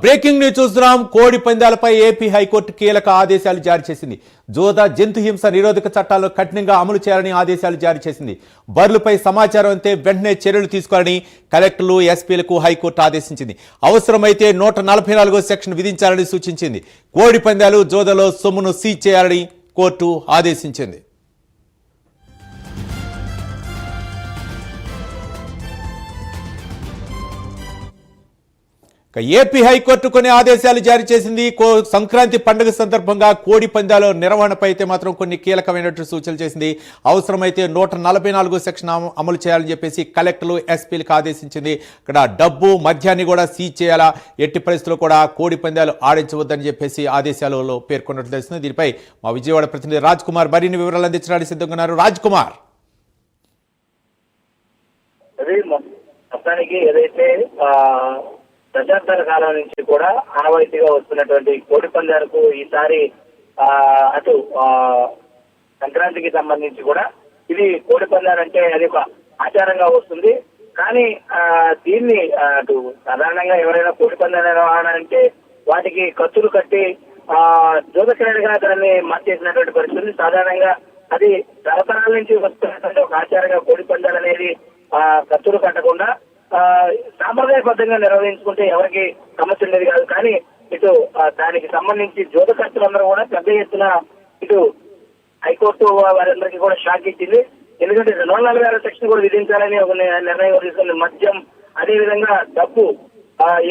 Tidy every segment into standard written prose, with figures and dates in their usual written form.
Breaking news చూస్తున్నాం. కోడి పందాలపై AP high court కీలక ఆదేశాలు జారీ చేసింది. జంతు హింస నిరోధక చట్టాలను కఠినంగా అమలు చేయాలని ఆదేశాలు జారీ చేసింది. బర్రెలపై సమాచారం అంతే వెంటనే చర్యలు తీసుకోవాలని కలెక్టర్లు, ఎస్పీలకు హైకోర్టు ఆదేశించింది. అవసరమైతే 144 సెక్షన్ విధించాలని సూచించింది. కోడి పందాలు, జోదలో సొమ్మును సీజ్ చేయాలని కోర్టు ఆదేశించింది. ఏపీ హైకోర్టు కొన్ని ఆదేశాలు జారీ చేసింది. సంక్రాంతి పండుగ సందర్భంగా కోడి పందాల నిర్వహణపై అయితే మాత్రం కొన్ని కీలకమైనటువంటి సూచనలు చేసింది. అవసరమైతే 144 సెక్షన్ అమలు చేయాలని చెప్పేసి కలెక్టర్లు, ఎస్పీలకు ఆదేశించింది. ఇక్కడ డబ్బు, మద్యాన్ని కూడా సీజ్ చేయాలా, ఎట్టి పరిస్థితుల్లో కూడా కోడి పందాలు ఆడించవద్దని చెప్పేసి ఆదేశాలలో పేర్కొన్నట్లు తెలుస్తుంది. దీనిపై మా విజయవాడ ప్రతినిధి రాజ్ కుమార్ మరిన్ని వివరాలు అందించడానికి సిద్ధంగా ఉన్నారు. రాజ్ కుమార్, మొత్తానికి ఏదైతే దశాబ్దాల కాలం నుంచి కూడా ఆనవాయితీగా వస్తున్నటువంటి కోడి పందాలకు ఈసారి అటు సంక్రాంతికి సంబంధించి కూడా ఇది కోడి పందాలంటే అది ఒక ఆచారంగా వస్తుంది. కానీ దీన్ని అటు సాధారణంగా ఎవరైనా కోడి పందాల నిర్వహణ అంటే వాటికి ఖర్చులు కట్టి జోదక్రీడగా దాన్ని మార్చేసినటువంటి పరిస్థితి. సాధారణంగా అది తరతరాల నుంచి వస్తున్నటువంటి ఒక ఆచారంగా కోడి పందాలు అనేది ఖర్చులు కట్టకుండా సాంప్రదాయబద్ధంగా నిర్వహించుకుంటే ఎవరికి సమస్య ఉండేది కాదు. కానీ ఇటు దానికి సంబంధించి జోదకర్తలందరూ కూడా పెద్ద ఎత్తున ఇటు హైకోర్టు వారందరికీ కూడా షాక్ ఇచ్చింది. ఎందుకంటే 246 సెక్షన్ కూడా విధించాలని ఒక నిర్ణయం తీసుకుంది. మద్యం, అదే విధంగా డబ్బు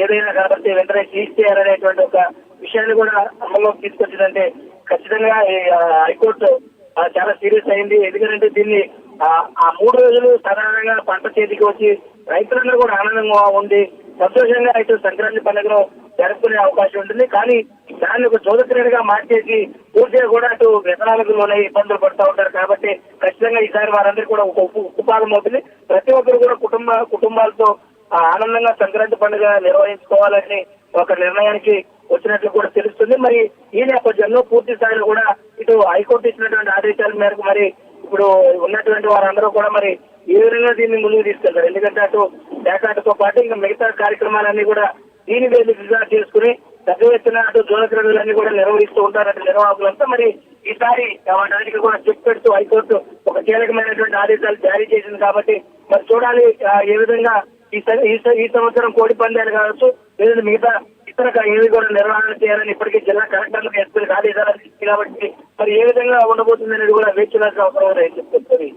ఏదైనా కాబట్టి వెంటనే సీజ్ చేయాలనేటువంటి ఒక విషయాన్ని కూడా అమల్లోకి తీసుకొచ్చిందంటే ఖచ్చితంగా హైకోర్టు చాలా సీరియస్ అయింది. ఎందుకంటే దీన్ని ఆ 3 రోజులు సాధారణంగా పంట చేతికి వచ్చి రైతులందరూ కూడా ఆనందంగా ఉండి సంతోషంగా ఇటు సంక్రాంతి పండుగను జరుపుకునే అవకాశం ఉంటుంది. కానీ దాన్ని ఒక జోదక్రీడగా మార్చేసి పూర్తిగా కూడా అటు వ్యసనాలకు లోనే ఇబ్బందులు పడుతూ ఉంటారు. కాబట్టి ఖచ్చితంగా ఈసారి వారందరూ కూడా ఒక ఉపపాదం అవుతుంది. ప్రతి ఒక్కరు కూడా కుటుంబాలతో ఆనందంగా సంక్రాంతి పండుగ నిర్వహించుకోవాలని ఒక నిర్ణయానికి వచ్చినట్లు కూడా తెలుస్తుంది. మరి ఈ నేపథ్యంలో పూర్తి స్థాయిలో కూడా ఇటు హైకోర్టు ఇచ్చినటువంటి ఆదేశాల మేరకు మరి ఇప్పుడు ఉన్నటువంటి వారందరూ కూడా మరి ఏ విధంగా దీన్ని ముందుకు తీసుకెళ్తారు. ఎందుకంటే అటు పేకాటతో పాటు ఇంకా మిగతా కార్యక్రమాలన్నీ కూడా దీని వేదికగా చేసుకుని పెద్ద ఎత్తున అటు జోదక్రీడలన్నీ కూడా నిర్వహిస్తూ ఉంటారు నిర్వాహకులంతా. మరి ఈసారి వాటికి కూడా చెక్ పెడుతూ హైకోర్టు ఒక కీలకమైనటువంటి ఆదేశాలు జారీ చేసింది. కాబట్టి మరి చూడాలి ఏ విధంగా ఈ సంవత్సరం కోడి పందాలు కావచ్చు, లేదంటే మిగతా ఇతర ఏవి కూడా నిర్వహణ చేయాలని ఇప్పటికీ జిల్లా కలెక్టర్లకు, ఎస్పీలకు ఆదేశాలు ఇచ్చింది. కాబట్టి మరి ఏ విధంగా ఉండబోతుంది అనేది కూడా వేచి చూడాల్సిన అవసరం చెప్తుంది.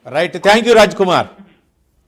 Right, thank you Raj Kumar.